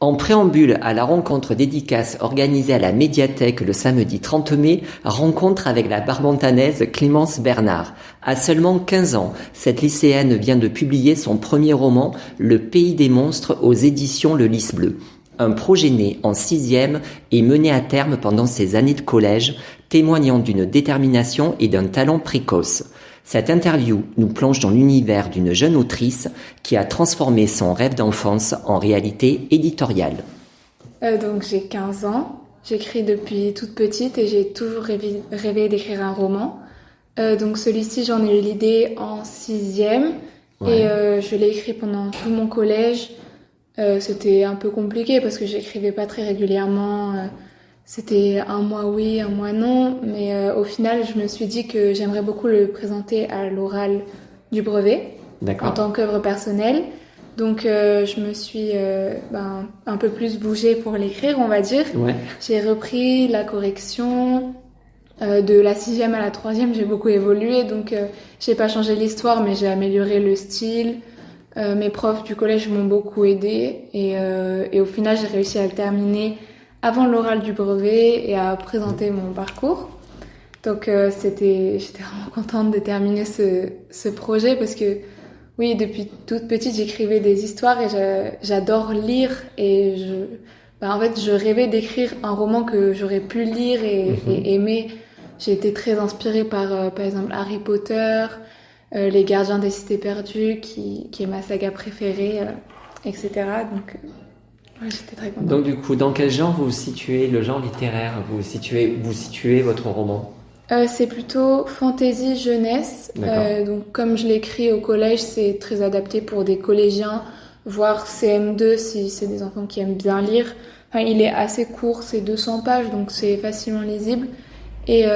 En préambule à la rencontre dédicace organisée à la médiathèque le samedi 30 mai, rencontre avec la barbantanaise Clémence Bernard. À seulement 15 ans, cette lycéenne vient de publier son premier roman, Le Pays des monstres, aux éditions Le Lys Bleu. Un projet né en 6e et mené à terme pendant ses années de collège, témoignant d'une détermination et d'un talent précoce. Cette interview nous plonge dans l'univers d'une jeune autrice qui a transformé son rêve d'enfance en réalité éditoriale. Donc j'ai 15 ans, j'écris depuis toute petite et j'ai toujours rêvé d'écrire un roman. Donc celui-ci, j'en ai eu l'idée en 6e et je l'ai écrit pendant tout mon collège. C'était un peu compliqué parce que j'écrivais pas très régulièrement. C'était un mois oui, un mois non, mais au final, je me suis dit que j'aimerais beaucoup le présenter à l'oral du brevet en tant qu'œuvre personnelle. Donc je me suis un peu plus bougée pour l'écrire, on va dire. Ouais. J'ai repris la correction. De la 6e à la 3e, j'ai beaucoup évolué, donc j'ai pas changé l'histoire, mais j'ai amélioré le style. Mes profs du collège m'ont beaucoup aidée et au final, j'ai réussi à le terminer avant l'oral du brevet et à présenter mon parcours. Donc j'étais vraiment contente de terminer ce projet parce que oui, depuis toute petite, j'écrivais des histoires et j'adore lire et en fait, je rêvais d'écrire un roman que j'aurais pu lire et aimer. J'ai été très inspirée par exemple Harry Potter, Les Gardiens des Cités Perdues, qui est ma saga préférée, etc. Donc j'étais très contente. Donc du coup, dans quel genre vous situez le genre littéraire? Vous situez votre roman? C'est plutôt fantasy jeunesse. Donc comme je l'écris au collège, c'est très adapté pour des collégiens, voire CM2 si c'est des enfants qui aiment bien lire. Enfin, il est assez court, c'est 200 pages, donc c'est facilement lisible. Et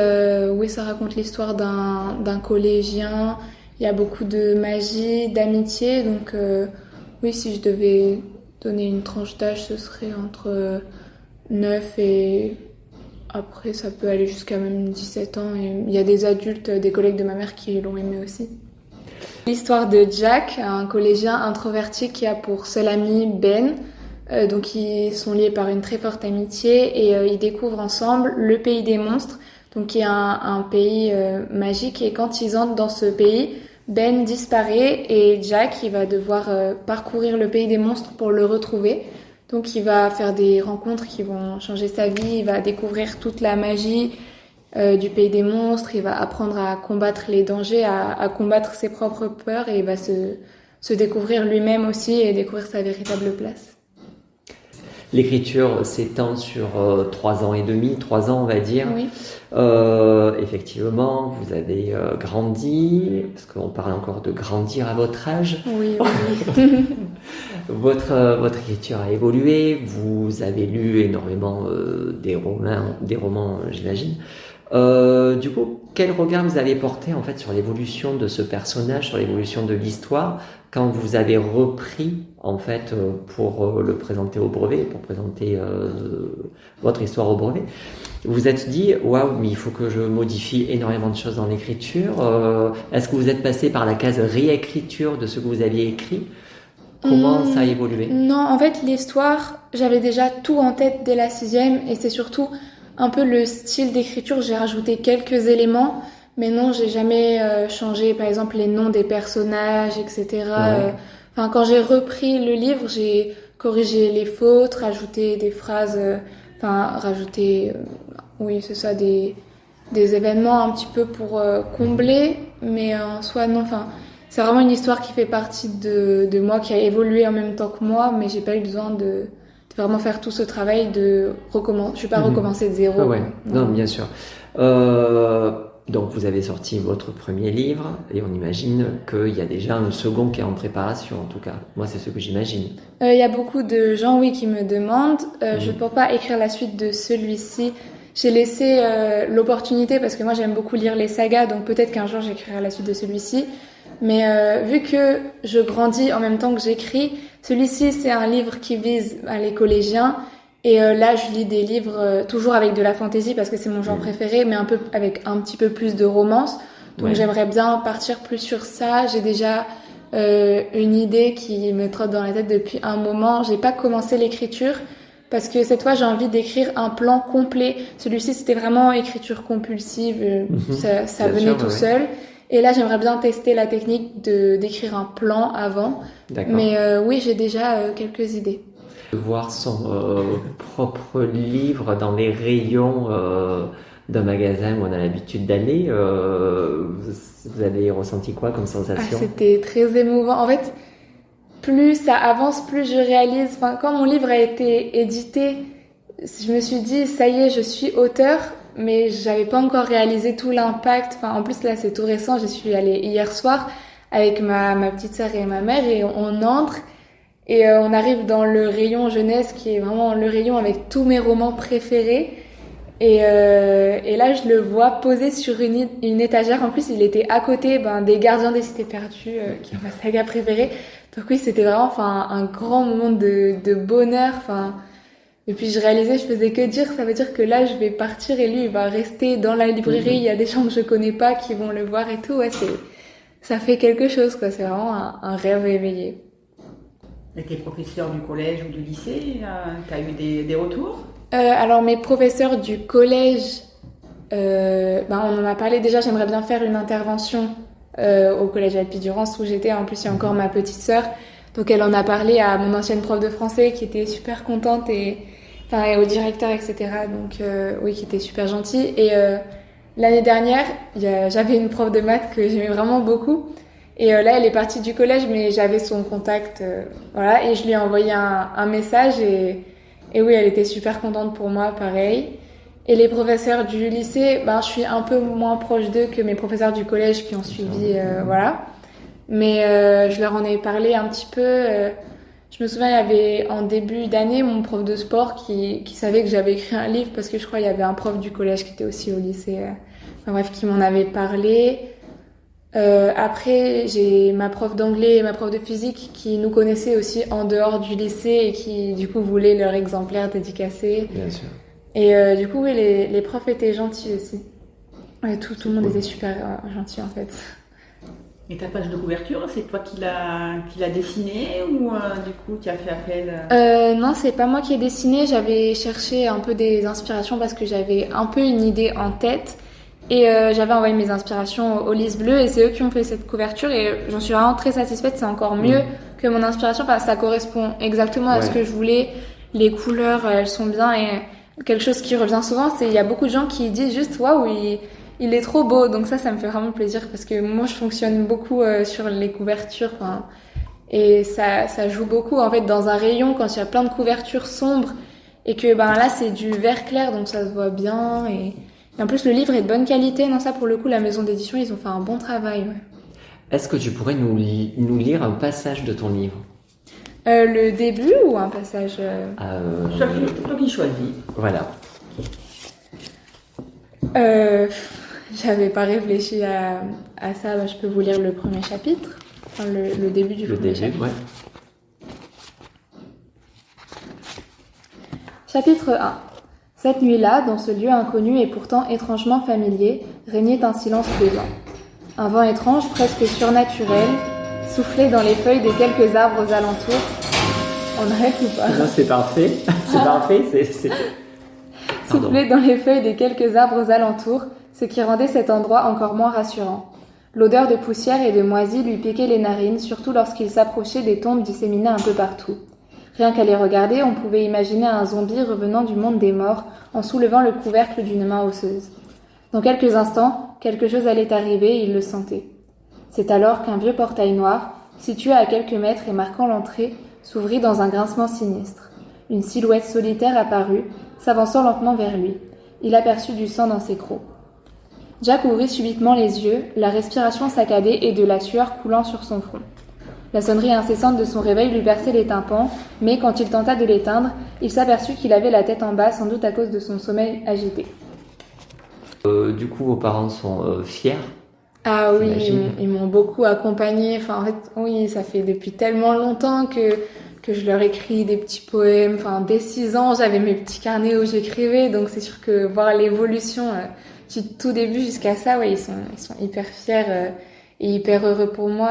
oui, ça raconte l'histoire d'un collégien. Il y a beaucoup de magie, d'amitié. Donc oui, si je devais donner une tranche d'âge, ce serait entre 9 et... Après, ça peut aller jusqu'à même 17 ans. Et il y a des adultes, des collègues de ma mère qui l'ont aimé aussi. L'histoire de Jack, un collégien introverti qui a pour seul ami Ben. Donc ils sont liés par une très forte amitié et ils découvrent ensemble le pays des monstres, donc qui est un pays magique. Et quand ils entrent dans ce pays, Ben disparaît et Jack il va devoir parcourir le pays des monstres pour le retrouver. Donc il va faire des rencontres qui vont changer sa vie, il va découvrir toute la magie du pays des monstres, il va apprendre à combattre les dangers, à combattre ses propres peurs et il va se découvrir lui-même aussi et découvrir sa véritable place. L'écriture s'étend sur 3 ans et demi, 3 ans on va dire. Oui. Effectivement, vous avez grandi, parce qu'on parle encore de grandir à votre âge. Oui. Votre écriture a évolué, vous avez lu énormément des romans, j'imagine. Du coup, quel regard vous avez porté en fait sur l'évolution de ce personnage, sur l'évolution de l'histoire, quand vous avez repris en fait pour le présenter au brevet, pour présenter votre histoire au brevet? Vous vous êtes dit waouh, mais il faut que je modifie énormément de choses dans l'écriture. Est-ce que vous êtes passé par la case réécriture de ce que vous aviez écrit? Comment ça a évolué? Non, en fait, l'histoire, j'avais déjà tout en tête dès la 6e et c'est surtout un peu le style d'écriture. J'ai rajouté quelques éléments, mais non, j'ai jamais changé, par exemple, les noms des personnages, etc. Ouais. Quand j'ai repris le livre, j'ai corrigé les fautes, rajouté des phrases, rajouté, oui, c'est ça, des événements un petit peu pour combler, mais en soi, non, c'est vraiment une histoire qui fait partie de moi, qui a évolué en même temps que moi, mais j'ai pas eu besoin de vraiment faire tout ce travail de recommencer. Je suis pas recommencer de zéro. Ah ouais. Non, bien sûr. Donc vous avez sorti votre premier livre et on imagine qu'il y a déjà un second qui est en préparation, en tout cas. Moi, c'est ce que j'imagine. Il y a beaucoup de gens, oui, qui me demandent. Je ne peux pas écrire la suite de celui-ci. J'ai laissé l'opportunité parce que moi, j'aime beaucoup lire les sagas, donc peut-être qu'un jour, j'écrirai la suite de celui-ci. Mais vu que je grandis en même temps que j'écris, celui-ci, c'est un livre qui vise les collégiens. Et là, je lis des livres toujours avec de la fantaisie parce que c'est mon genre préféré, mais avec un petit peu plus de romance. Donc j'aimerais bien partir plus sur ça. J'ai déjà une idée qui me trotte dans la tête depuis un moment. J'ai pas commencé l'écriture parce que cette fois j'ai envie d'écrire un plan complet. Celui-ci c'était vraiment écriture compulsive, ça venait tout seul. Et là j'aimerais bien tester la technique d'écrire un plan avant. D'accord. Mais oui, j'ai déjà quelques idées. Voir son propre livre dans les rayons d'un magasin où on a l'habitude d'aller, vous avez ressenti quoi comme sensation? C'était très émouvant. En fait, plus ça avance, plus je réalise. Enfin, quand mon livre a été édité, je me suis dit, ça y est, je suis auteur, mais j'avais pas encore réalisé tout l'impact. Enfin, en plus, là, c'est tout récent. J'y suis allée hier soir avec ma petite sœur et ma mère et on entre et on arrive dans le rayon jeunesse qui est vraiment le rayon avec tous mes romans préférés. Et là, je le vois posé sur une étagère. En plus, il était à côté des Gardiens des Cités Perdues, qui est ma saga préférée. Donc oui, c'était vraiment un grand moment de bonheur. Et puis je réalisais, je faisais que dire, ça veut dire que là, je vais partir et lui, il va rester dans la librairie. Il y a des gens que je connais pas qui vont le voir et tout. Ouais, ça fait quelque chose, quoi. C'est vraiment un rêve éveillé. Et tes professeurs du collège ou du lycée, t'as eu des retours? Alors mes professeurs du collège, on en a parlé déjà, j'aimerais bien faire une intervention au collège Alpidurance où j'étais. En plus, il y a encore ma petite sœur. Donc elle en a parlé à mon ancienne prof de français qui était super contente et au directeur, etc. Donc oui, qui était super gentil. Et l'année dernière, j'avais une prof de maths que j'aimais vraiment beaucoup. Et là, elle est partie du collège, mais j'avais son contact, voilà. Et je lui ai envoyé un message et oui, elle était super contente pour moi, pareil. Et les professeurs du lycée, je suis un peu moins proche d'eux que mes professeurs du collège qui ont suivi, voilà. Mais je leur en ai parlé un petit peu. Je me souviens, il y avait en début d'année mon prof de sport qui savait que j'avais écrit un livre parce que je crois qu'il y avait un prof du collège qui était aussi au lycée. Qui m'en avait parlé. Après, j'ai ma prof d'anglais et ma prof de physique qui nous connaissaient aussi en dehors du lycée et qui, du coup, voulaient leur exemplaire dédicacé. Bien sûr. Et du coup, oui, les profs étaient gentils aussi. Ouais, tout le monde était super gentil, en fait. Et ta page de couverture, c'est toi qui l'a dessinée ou du coup, tu as fait appel Non, c'est pas moi qui ai dessiné. J'avais cherché un peu des inspirations parce que j'avais un peu une idée en tête. Et j'avais envoyé mes inspirations au Lys Bleu et c'est eux qui ont fait cette couverture et j'en suis vraiment très satisfaite. C'est encore mieux que mon inspiration. Ça correspond exactement à ce que je voulais. Les couleurs, elles sont bien et quelque chose qui revient souvent, c'est il y a beaucoup de gens qui disent juste waouh, il est trop beau. Donc ça me fait vraiment plaisir parce que moi je fonctionne beaucoup sur les couvertures. Et ça joue beaucoup en fait dans un rayon quand il y a plein de couvertures sombres et que là c'est du vert clair donc ça se voit bien et en plus, le livre est de bonne qualité. Non, ça, pour le coup, la maison d'édition, ils ont fait un bon travail. Ouais. Est-ce que tu pourrais nous lire un passage de ton livre? Le début ou un passage Toi qui choisis. Voilà. J'avais pas réfléchi à ça. Je peux vous lire le premier chapitre. Enfin, le début du premier chapitre. Ouais. Chapitre 1. Cette nuit-là, dans ce lieu inconnu et pourtant étrangement familier, régnait un silence pesant. Un vent étrange, presque surnaturel, soufflait dans les feuilles des quelques arbres aux alentours. On arrête ou pas? Non, c'est parfait. C'est parfait. Soufflait dans les feuilles des quelques arbres aux alentours, ce qui rendait cet endroit encore moins rassurant. L'odeur de poussière et de moisie lui piquait les narines, surtout lorsqu'il s'approchait des tombes disséminées un peu partout. Rien qu'à les regarder, on pouvait imaginer un zombie revenant du monde des morts en soulevant le couvercle d'une main osseuse. Dans quelques instants, quelque chose allait arriver et il le sentait. C'est alors qu'un vieux portail noir, situé à quelques mètres et marquant l'entrée, s'ouvrit dans un grincement sinistre. Une silhouette solitaire apparut, s'avançant lentement vers lui. Il aperçut du sang dans ses crocs. Jack ouvrit subitement les yeux, la respiration saccadée et de la sueur coulant sur son front. La sonnerie incessante de son réveil lui perçait les tympans, mais quand il tenta de l'éteindre, il s'aperçut qu'il avait la tête en bas, sans doute à cause de son sommeil agité. Du coup, vos parents sont fiers? Ah oui, ils m'ont beaucoup accompagnée. En fait, oui, ça fait depuis tellement longtemps que je leur écris des petits poèmes. Dès 6 ans, j'avais mes petits carnets où j'écrivais, donc c'est sûr que voir l'évolution du tout début jusqu'à ça, ouais, ils sont hyper fiers et hyper heureux pour moi.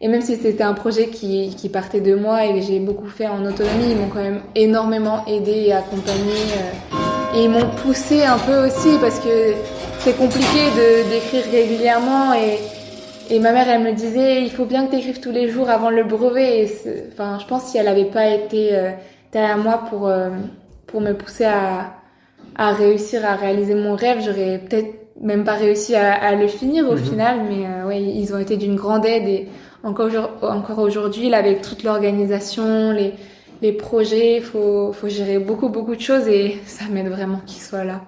Et même si c'était un projet qui partait de moi et que j'ai beaucoup fait en autonomie, ils m'ont quand même énormément aidé et accompagné. Et ils m'ont poussé un peu aussi parce que c'est compliqué d'écrire régulièrement. Et ma mère, elle me disait, il faut bien que tu écrives tous les jours avant le brevet. Enfin, je pense que si elle avait pas été derrière moi pour me pousser à réussir à réaliser mon rêve, j'aurais peut-être même pas réussi à le finir au final. Mais ouais, ils ont été d'une grande aide et encore aujourd'hui, là, avec toute l'organisation, les projets, faut gérer beaucoup de choses et ça m'aide vraiment qu'ils soient là.